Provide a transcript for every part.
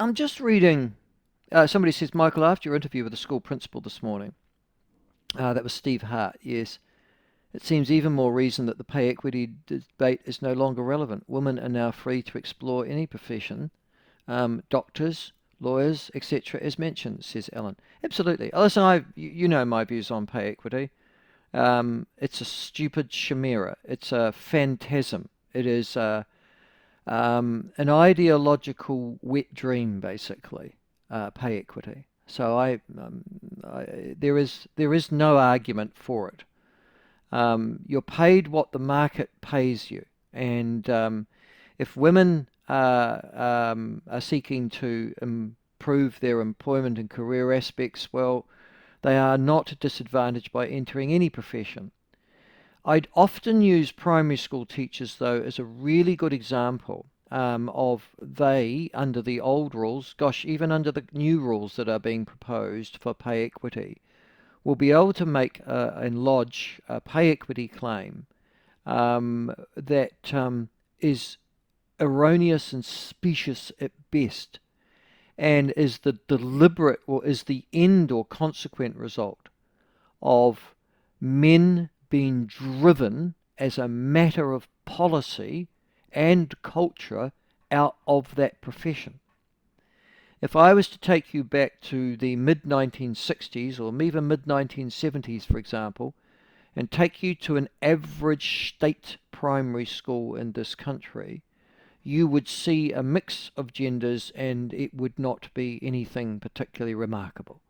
I'm just reading. Somebody says, Michael, after your interview with the school principal this morning, that was Steve Hart, yes, it seems even more reason that the pay equity debate is no longer relevant. Women are now free to explore any profession, doctors, lawyers, etc., as mentioned, says Ellen. Absolutely. Listen, you know my views on pay equity. It's a stupid chimera. It's a phantasm. It is an ideological wet dream, basically, pay equity. So there is no argument for it. You're paid what the market pays you, and if women are seeking to improve their employment and career aspects, well, they are not disadvantaged by entering any profession. I'd often use primary school teachers, though, as a really good example of they, under the old rules, gosh, even under the new rules that are being proposed for pay equity, will be able to make and lodge a pay equity claim that is erroneous and specious at best, and is the deliberate or is the end or consequent result of men being driven as a matter of policy and culture out of that profession. If I was to take you back to the mid 1960s or even mid 1970s, for example, and take you to an average state primary school in this country, you would see a mix of genders and it would not be anything particularly remarkable.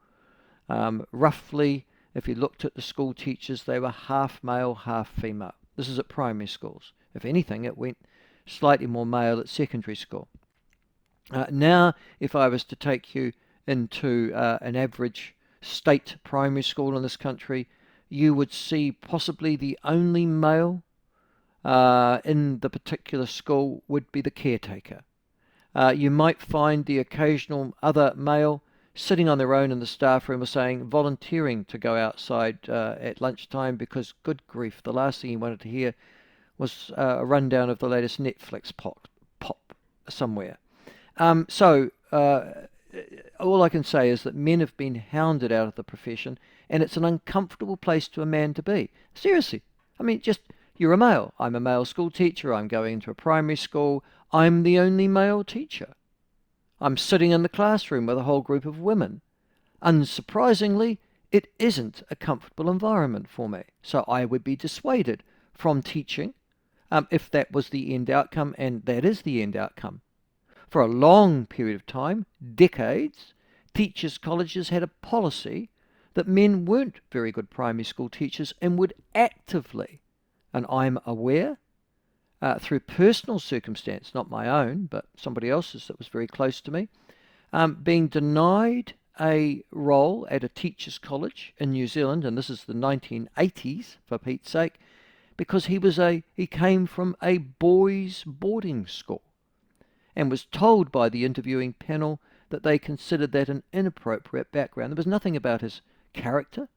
Roughly, if you looked at the school teachers, they were half male, half female. This is at primary schools. If anything, it went slightly more male at secondary school. Now, if I was to take you into an average state primary school in this country, you would see possibly the only male in the particular school would be the caretaker. You might find the occasional other male sitting on their own in the staff room or saying, volunteering to go outside at lunchtime because, good grief, the last thing he wanted to hear was a rundown of the latest Netflix pop somewhere. So all I can say is that men have been hounded out of the profession, and it's an uncomfortable place to a man to be. Seriously. I mean, just, you're a male. I'm a male school teacher. I'm going into a primary school. I'm the only male teacher. I'm sitting in the classroom with a whole group of women. Unsurprisingly, it isn't a comfortable environment for me. So I would be dissuaded from teaching if that was the end outcome, and that is the end outcome. For a long period of time, decades, teachers' colleges had a policy that men weren't very good primary school teachers and would actively, and I'm aware, through personal circumstance, not my own, but somebody else's that was very close to me, being denied a role at a teachers' college in New Zealand, and this is the 1980s, for Pete's sake, because he came from a boys' boarding school, and was told by the interviewing panel that they considered that an inappropriate background. There was nothing about his character,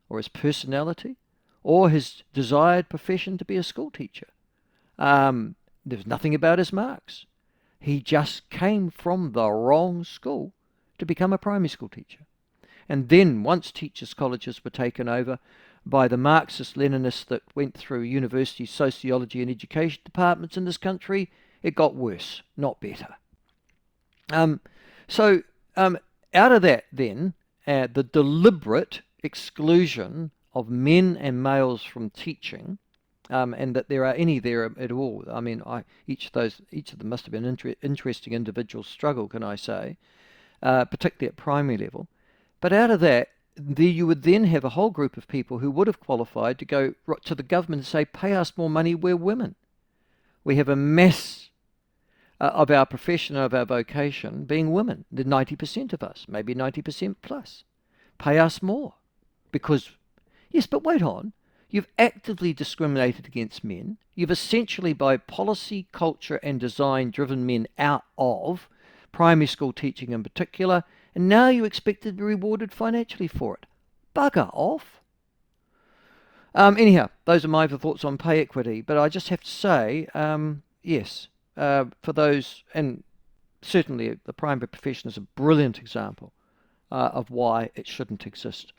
or his personality, or his desired profession to be a school teacher. There was nothing about his marks. He just came from the wrong school to become a primary school teacher. And then, once teachers' colleges were taken over by the Marxist-Leninists that went through university sociology and education departments in this country, it got worse, not better. So, out of that, then, the deliberate exclusion of men and males from teaching, and that there are any there at all. I mean, each of them must have been an interesting individual struggle, can I say, particularly at primary level. But out of that, you would then have a whole group of people who would have qualified to go to the government and say, pay us more money, we're women. We have a mess of our profession, of our vocation, being women. The 90% of us, maybe 90% plus. Pay us more. Because, yes, but wait on. You've actively discriminated against men. You've essentially, by policy, culture, and design, driven men out of primary school teaching in particular, and now you expect to be rewarded financially for it. Bugger off. Anyhow, those are my thoughts on pay equity, but I just have to say, yes, for those, and certainly the primary profession is a brilliant example of why it shouldn't exist.